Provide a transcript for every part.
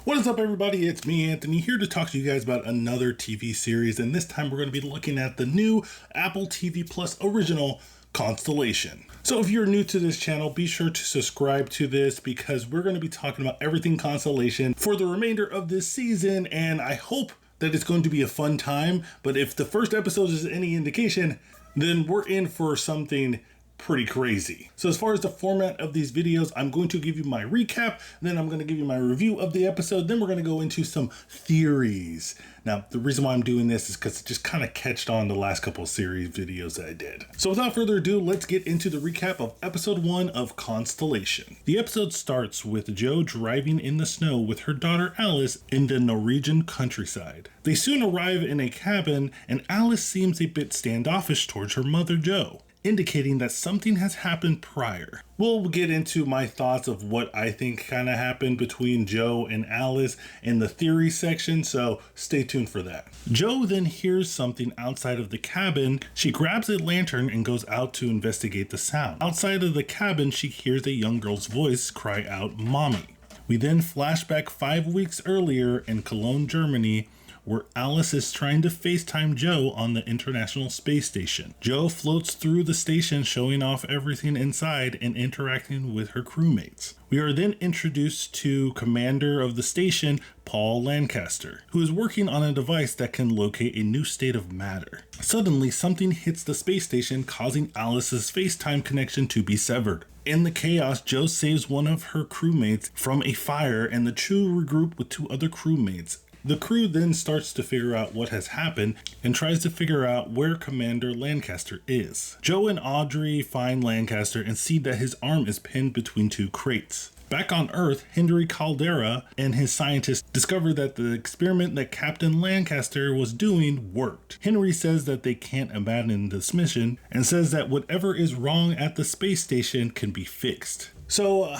What is up, everybody? It's me, Anthony, here to talk to you guys about another TV series, and this time we're going to be looking at the new Apple TV Plus original, Constellation. So if you're new to this channel, be sure to subscribe to this because we're going to be talking about everything Constellation for the remainder of this season, and I hope that it's going to be a fun time. But if the first episode is any indication, then we're in for something pretty crazy. So as far as the format of these videos, I'm going to give you my recap, then I'm going to give you my review of the episode, then we're going to go into some theories. Now, the reason why I'm doing this is because it just kind of catched on the last couple of series videos that I did. So without further ado, let's get into the recap of episode 1 of Constellation. The episode starts with Jo driving in the snow with her daughter Alice in the Norwegian countryside. They soon arrive in a cabin, and Alice seems a bit standoffish towards her mother Jo, indicating that something has happened prior. We'll get into my thoughts of what I think kind of happened between Jo and Alice in the theory section, so stay tuned for that. Jo then hears something outside of the cabin. She grabs a lantern and goes out to investigate the sound. Outside of the cabin, she hears a young girl's voice cry out, "Mommy." We then flash back 5 weeks earlier in Cologne, Germany, where Alice is trying to FaceTime Jo on the International Space Station. Jo floats through the station, showing off everything inside and interacting with her crewmates. We are then introduced to commander of the station, Paul Lancaster, who is working on a device that can locate a new state of matter. Suddenly, something hits the space station, causing Alice's FaceTime connection to be severed. In the chaos, Jo saves one of her crewmates from a fire, and the two regroup with 2 other crewmates. The crew then starts to figure out what has happened and tries to figure out where Commander Lancaster is. Jo and Audrey find Lancaster and see that his arm is pinned between 2 crates. Back on Earth, Henry Caldera and his scientists discover that the experiment that Captain Lancaster was doing worked. Henry says that they can't abandon this mission and says that whatever is wrong at the space station can be fixed. So,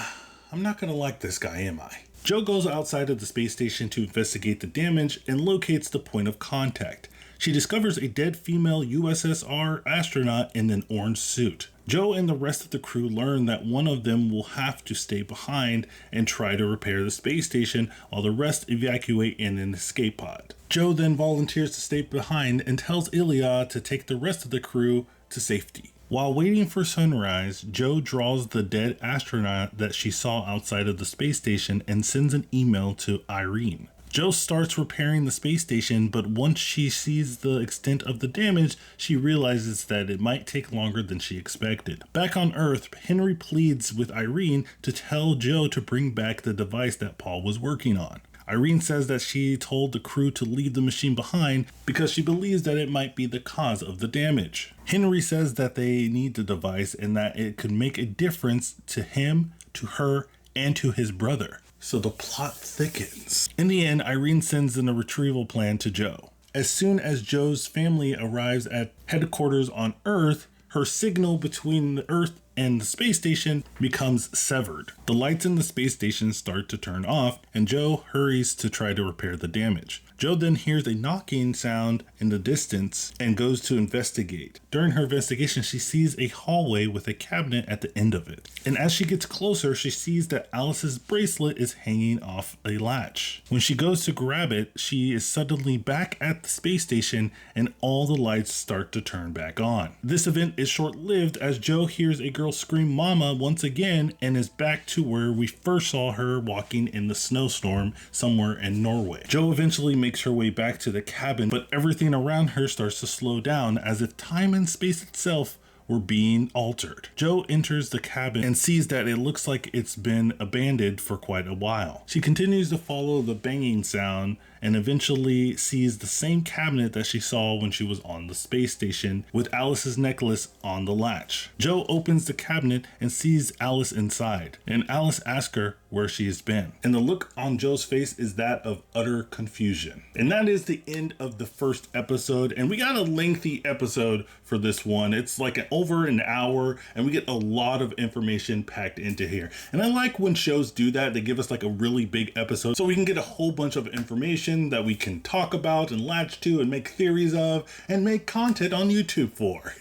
I'm not gonna like this guy, am I? Jo goes outside of the space station to investigate the damage and locates the point of contact. She discovers a dead female USSR astronaut in an orange suit. Jo and the rest of the crew learn that one of them will have to stay behind and try to repair the space station while the rest evacuate in an escape pod. Jo then volunteers to stay behind and tells Ilya to take the rest of the crew to safety. While waiting for sunrise, Jo draws the dead astronaut that she saw outside of the space station and sends an email to Irene. Jo starts repairing the space station, but once she sees the extent of the damage, she realizes that it might take longer than she expected. Back on Earth, Henry pleads with Irene to tell Jo to bring back the device that Paul was working on. Irene says that she told the crew to leave the machine behind because she believes that it might be the cause of the damage. Henry says that they need the device and that it could make a difference to him, to her, and to his brother. So the plot thickens. In the end, Irene sends in a retrieval plan to Jo. As soon as Jo's family arrives at headquarters on Earth, her signal between the Earth and the space station becomes severed. The lights in the space station start to turn off, and Jo hurries to try to repair the damage. Jo then hears a knocking sound in the distance and goes to investigate. During her investigation, she sees a hallway with a cabinet at the end of it. And as she gets closer, she sees that Alice's bracelet is hanging off a latch. When she goes to grab it, she is suddenly back at the space station and all the lights start to turn back on. This event is short-lived as Jo hears a girl scream "Mama" once again and is back to where we first saw her walking in the snowstorm somewhere in Norway. Jo eventually makes her way back to the cabin, but everything around her starts to slow down as if time and space itself were being altered. Jo enters the cabin and sees that it looks like it's been abandoned for quite a while. She continues to follow the banging sound and eventually sees the same cabinet that she saw when she was on the space station with Alice's necklace on the latch. Jo opens the cabinet and sees Alice inside, and Alice asks her where she has been. And the look on Jo's face is that of utter confusion. And that is the end of the first episode, and we got a lengthy episode for this one. It's like over an hour, and we get a lot of information packed into here. And I like when shows do that. They give us like a really big episode so we can get a whole bunch of information that we can talk about and latch to and make theories of and make content on YouTube for.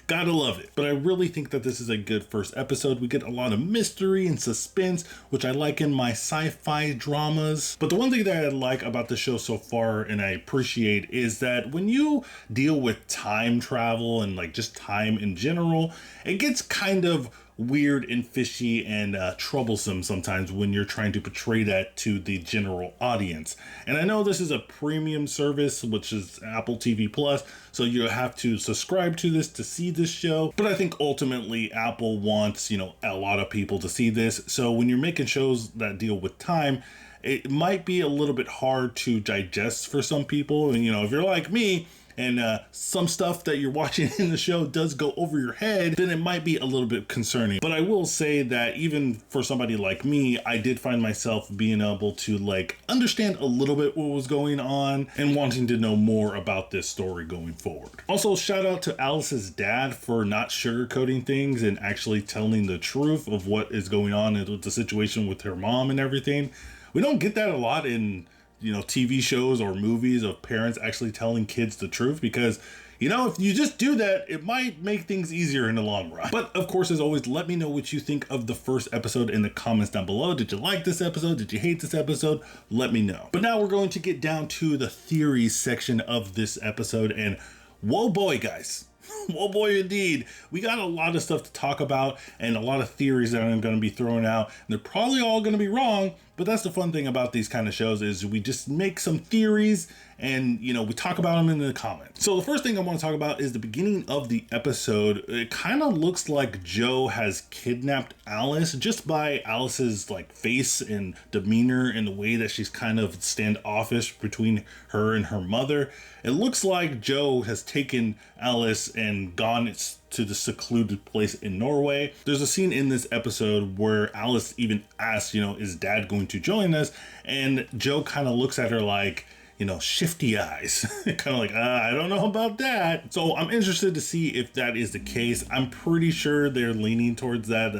Gotta love it. But I really think that this is a good first episode. We get a lot of mystery and suspense, which I like in my sci-fi dramas. But the one thing that I like about the show so far, and I appreciate, is that when you deal with time travel and like just time in general, it gets kind of weird and fishy and troublesome sometimes when you're trying to portray that to the general audience. And I know this is a premium service, which is Apple TV Plus, so you have to subscribe to this to see this show. But I think ultimately Apple wants, a lot of people to see this. So when you're making shows that deal with time, it might be a little bit hard to digest for some people. And, if you're like me, and some stuff that you're watching in the show does go over your head, then it might be a little bit concerning. But I will say that even for somebody like me, I did find myself being able to understand a little bit what was going on and wanting to know more about this story going forward. Also, shout out to Alice's dad for not sugarcoating things and actually telling the truth of what is going on with the situation with her mom and everything. We don't get that a lot in TV shows or movies of parents actually telling kids the truth, because if you just do that, it might make things easier in the long run. But of course, as always, let me know what you think of the first episode in the comments down below. Did you like this episode? Did you hate this episode? Let me know. But now we're going to get down to the theories section of this episode, and whoa boy, guys. Well, boy, indeed. We got a lot of stuff to talk about and a lot of theories that I'm going to be throwing out. And they're probably all going to be wrong, but that's the fun thing about these kind of shows is we just make some theories and, we talk about them in the comments. So the first thing I want to talk about is the beginning of the episode. It kind of looks like Joe has kidnapped Alice just by Alice's face and demeanor and the way that she's kind of standoffish between her and her mother. It looks like Joe has taken Alice and gone to the secluded place in Norway. There's a scene in this episode where Alice even asks, is Dad going to join us? And Joe kind of looks at her like, shifty eyes, kind of like, I don't know about that. So I'm interested to see if that is the case. I'm pretty sure they're leaning towards that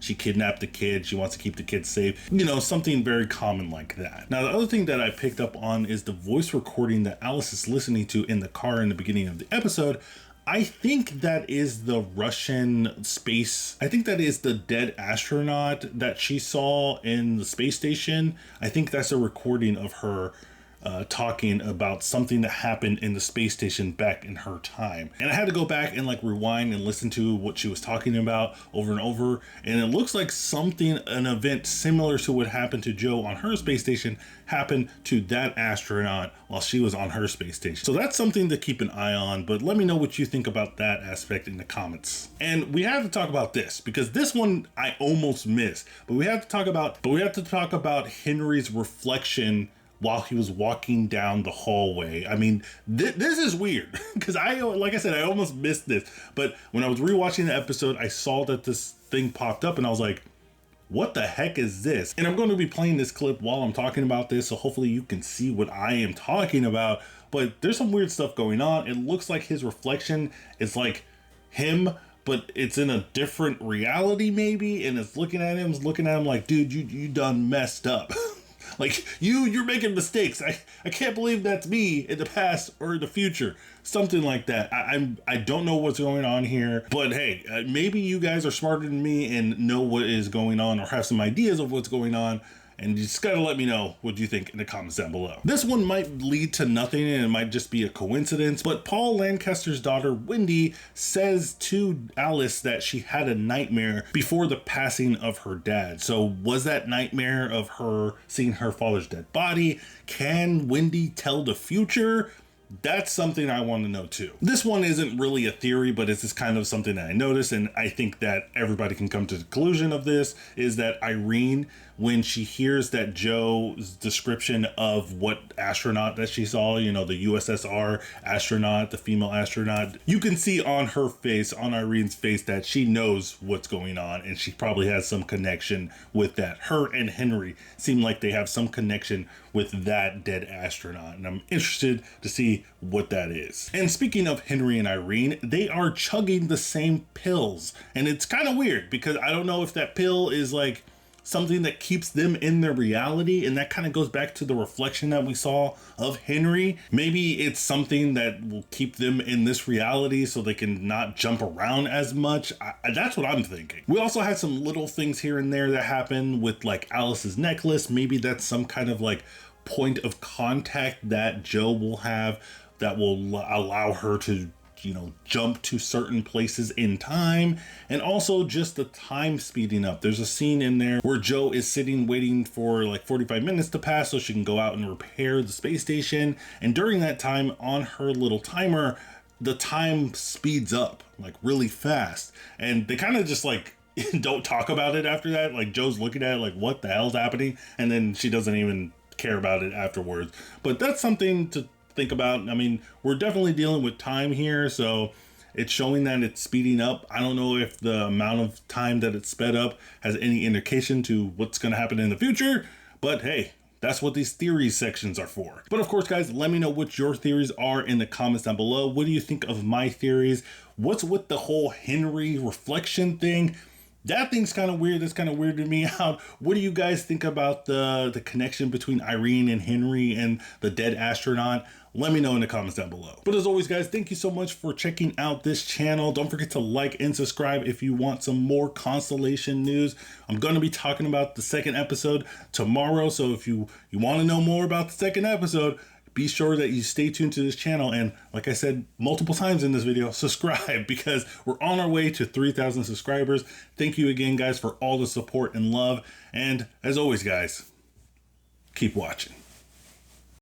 she kidnapped the kid. She wants to keep the kid safe, something very common like that. Now, the other thing that I picked up on is the voice recording that Alice is listening to in the car in the beginning of the episode. I think that is the Russian space. I think that is the dead astronaut that she saw in the space station. I think that's a recording of her talking about something that happened in the space station back in her time. And I had to go back and rewind and listen to what she was talking about over and over. And it looks like an event similar to what happened to Joe on her space station happened to that astronaut while she was on her space station. So that's something to keep an eye on, but let me know what you think about that aspect in the comments. And we have to talk about this because this one I almost missed, but we have to talk about Henry's reflection while he was walking down the hallway. I mean, this is weird because like I said, I almost missed this. But when I was rewatching the episode, I saw that this thing popped up and I was like, what the heck is this? And I'm going to be playing this clip while I'm talking about this, so hopefully you can see what I am talking about. But there's some weird stuff going on. It looks like his reflection is like him, but it's in a different reality maybe, and it's looking at him like, dude, you done messed up. You're making mistakes. I can't believe that's me in the past or in the future. Something like that. I don't know what's going on here, but hey, maybe you guys are smarter than me and know what is going on or have some ideas of what's going on. And you just gotta let me know what you think in the comments down below. This one might lead to nothing and it might just be a coincidence, but Paul Lancaster's daughter, Wendy, says to Alice that she had a nightmare before the passing of her dad. So was that nightmare of her seeing her father's dead body? Can Wendy tell the future? That's something I want to know too. This one isn't really a theory, but it's just kind of something that I noticed, and I think that everybody can come to the conclusion of this, is that Irene, when she hears that Joe's description of what astronaut that she saw, the USSR astronaut, the female astronaut, you can see on her face, on Irene's face, that she knows what's going on, and she probably has some connection with that. Her and Henry seem like they have some connection with that dead astronaut, and I'm interested to see what that is. And speaking of Henry and Irene, they are chugging the same pills, and it's kind of weird because I don't know if that pill is something that keeps them in their reality. And that kind of goes back to the reflection that we saw of Henry. Maybe it's something that will keep them in this reality so they can not jump around as much. That's what I'm thinking. We also had some little things here and there that happen with like Alice's necklace. Maybe that's some kind of like point of contact that Jo will have that will allow her to, you know, jump to certain places in time. And also just the time speeding up. There's a scene in there where Jo is sitting waiting for like 45 minutes to pass so she can go out and repair the space station. And during that time on her little timer, the time speeds up like really fast. And they kind of just like don't talk about it after that. Like Jo's looking at it like, what the hell's happening? And then she doesn't even care about it afterwards. But that's something to think about. I mean, we're definitely dealing with time here, so it's showing that it's speeding up. I don't know if the amount of time that it's sped up has any indication to what's going to happen in the future, but hey, that's what these theories sections are for. But of course, guys, let me know what your theories are in the comments down below. What do you think of my theories? What's with the whole Henry reflection thing? That thing's kind of weird. That's kind of weirded me out. What do you guys think about the connection between Irene and Henry and the dead astronaut? Let me know in the comments down below. But as always, guys, thank you so much for checking out this channel. Don't forget to like and subscribe if you want some more Constellation news. I'm going to be talking about the second episode tomorrow. So if you want to know more about the second episode, be sure that you stay tuned to this channel. And like I said multiple times in this video, subscribe because we're on our way to 3,000 subscribers. Thank you again, guys, for all the support and love. And as always, guys, keep watching.